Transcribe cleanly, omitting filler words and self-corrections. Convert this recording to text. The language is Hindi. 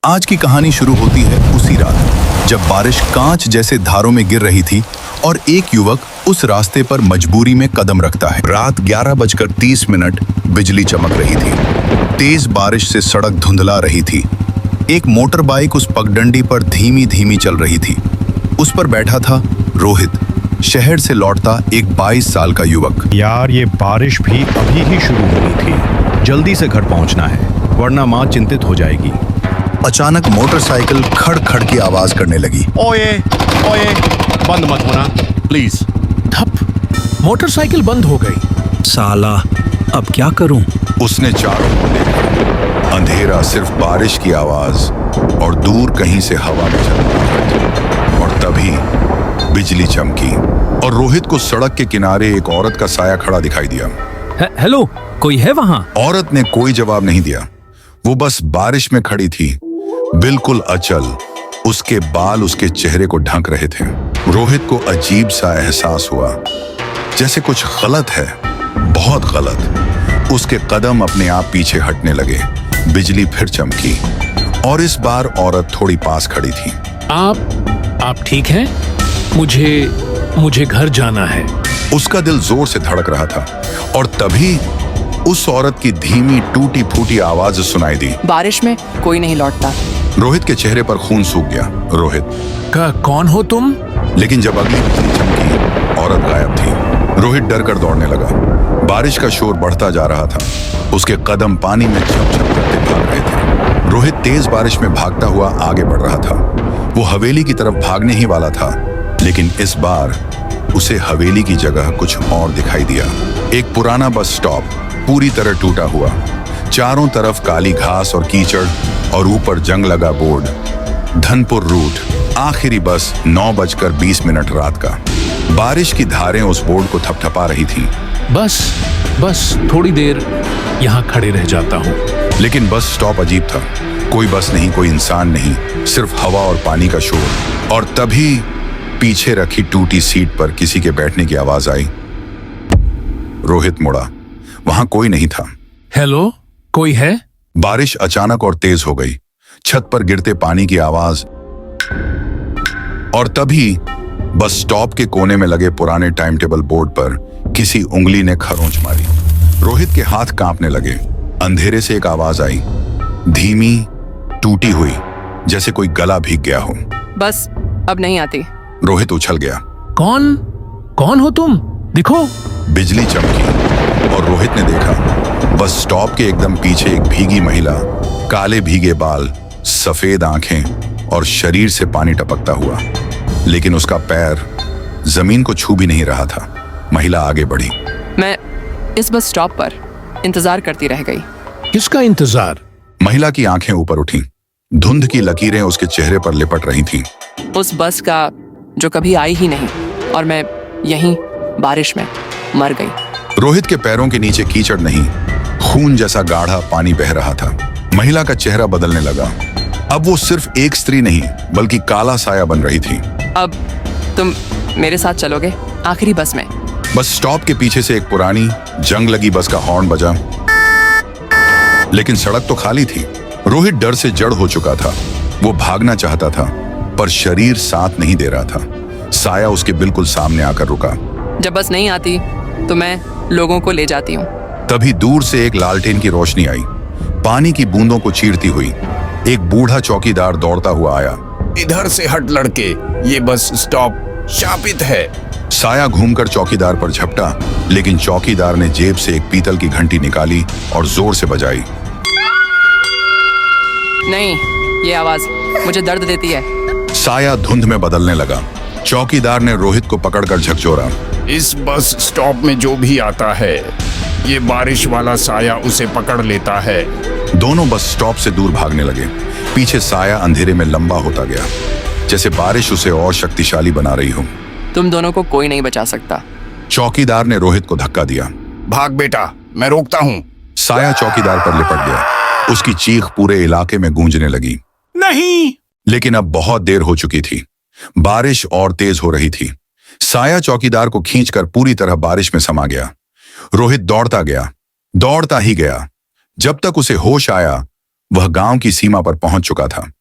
आज की कहानी शुरू होती है उसी रात जब बारिश कांच जैसे धारों में गिर रही थी और एक युवक उस रास्ते पर मजबूरी में कदम रखता है। रात 11:30 बिजली चमक रही थी। तेज बारिश से सड़क धुंधला रही थी। एक मोटर बाइक उस पगडंडी पर धीमी धीमी चल रही थी। उस पर बैठा था रोहित, शहर से लौटता एक 22 साल का युवक। यार, ये बारिश भी अभी ही शुरू हुई थी। जल्दी से घर पहुंचना है, वरना माँ चिंतित हो जाएगी। अचानक मोटरसाइकिल खड़ खड़ की आवाज करने लगी। ओए, ओए, बंद मत होना प्लीज। ठप, मोटरसाइकिल बंद हो गई। साला, अब क्या करूं? उसने चारों ओर देखा। अंधेरा, सिर्फ बारिश की आवाज और दूर कहीं से हवा में चलना। और तभी बिजली चमकी और रोहित को सड़क के किनारे एक औरत का साया खड़ा दिखाई दिया। हेलो, कोई है वहां? औरत ने कोई जवाब नहीं दिया। वो बस बारिश में खड़ी थी, बिल्कुल अचल। उसके बाल उसके चेहरे को ढक रहे थे। रोहित को अजीब सा एहसास हुआ, जैसे कुछ गलत है, बहुत गलत। उसके कदम अपने आप पीछे हटने लगे। बिजली फिर चमकी और इस बार औरत थोड़ी पास खड़ी थी। आप ठीक हैं? मुझे घर जाना है। उसका दिल जोर से धड़क रहा था और तभी उस औरत की धीमी टूटी फूटी आवाज सुनाई दी। बारिश में कोई नहीं लौटता। रोहित के चेहरे पर खून सूख गया। रोहित, कौन हो तुम? लेकिन जब अगली बिजली चमकी, औरत गायब थी। रोहित डर कर दौड़ने लगा। बारिश का शोर बढ़ता जा रहा था। उसके कदम पानी में छप छप करते भाग रहे थे। रोहित तेज बारिश में भागता हुआ आगे बढ़ रहा था। वो हवेली की तरफ भागने ही वाला था, लेकिन इस बार उसे हवेली की जगह कुछ और दिखाई दिया। एक पुराना बस स्टॉप, पूरी तरह टूटा हुआ। चारों तरफ काली घास और कीचड़ और ऊपर जंग लगा बोर्ड, धनपुर रूट, आखिरी बस 9:20 रात का। बारिश की धारें उस बोर्ड को थपथपा रही थी। बस थोड़ी देर यहाँ खड़े रह जाता हूँ। लेकिन बस स्टॉप अजीब था। कोई बस नहीं, कोई इंसान नहीं, सिर्फ हवा और पानी का शोर। और तभी पीछे रखी टूटी सीट पर किसी के बैठने की आवाज आई। रोहित मुड़ा, वहां कोई नहीं था। हेलो, कोई है? बारिश अचानक और तेज हो गई। छत पर गिरते पानी की आवाज और तभी बस स्टॉप के कोने में लगे पुराने टाइम टेबल बोर्ड पर किसी उंगली ने खरोंच मारी। रोहित के हाथ कांपने लगे। अंधेरे से एक आवाज आई, धीमी, टूटी हुई, जैसे कोई गला भीग गया हो। बस अब नहीं आती। रोहित उछल गया। कौन हो तुम? दिखो। बिजली चमकी और रोहित ने देखा बस स्टॉप के एकदम पीछे एक भीगी महिला, काले भीगे बाल, सफेद आंखें और शरीर से पानी टपकता हुआ। लेकिन उसका पैर जमीन को छू भी नहीं रहा था। महिला आगे बढ़ी। मैं इस बस स्टॉप पर इंतजार करती रह गई। किसका इंतजार? महिला की आंखें ऊपर उठी। धुंध की लकीरें उसके चेहरे पर लिपट रही थीं। उस बस का जो कभी आई ही नहीं, और मैं यहीं बारिश में मर गई। रोहित के पैरों के नीचे कीचड़ नहीं, खून जैसा गाढ़ा पानी बह रहा था। महिला का चेहरा बदलने लगा। अब वो सिर्फ एक स्त्री नहीं, बल्कि काला साया बन रही थी। अब तुम मेरे साथ चलोगे आखिरी बस में? बस स्टॉप के पीछे से एक पुरानी जंग लगी बस का हॉर्न बजा, लेकिन सड़क तो खाली थी। रोहित डर से जड़ हो चुका था। वो भागना चाहता था, पर शरीर साथ नहीं दे रहा था। साया उसके बिल्कुल सामने आकर रुका। जब बस नहीं आती तो मैं लोगों को ले जाती हूँ। तभी दूर से एक लालटेन की रोशनी आई, पानी की बूंदों को चीरती हुई। एक बूढ़ा चौकीदार दौड़ता हुआ आया। इधर से हट लड़के, ये बस स्टॉप शापित है। साया घूमकर चौकीदार पर झपटा, लेकिन चौकीदार ने जेब से एक पीतल की घंटी निकाली और जोर से बजाई। नहीं, ये आवाज मुझे दर्द देती है। साया धुंध में बदलने लगा। चौकीदार ने रोहित को पकड़कर झकझोरा। इस बस स्टॉप में जो भी आता है, ये बारिश वाला साया उसे पकड़ लेता है। दोनों बस स्टॉप से दूर भागने लगे। पीछे साया अंधेरे में लंबा होता गया, जैसे बारिश उसे और शक्तिशाली बना रही हो। तुम दोनों को कोई नहीं बचा सकता। चौकीदार ने रोहित को धक्का दिया। भाग बेटा, मैं रोकता हूँ। साया चौकीदार पर लिपट गया। उसकी चीख पूरे इलाके में गूंजने लगी। नहीं। लेकिन अब बहुत देर हो चुकी थी। बारिश और तेज हो रही थी। साया चौकीदार को खींचकर पूरी तरह बारिश में समा गया। रोहित दौड़ता गया, दौड़ता ही गया। जब तक उसे होश आया, वह गांव की सीमा पर पहुंच चुका था।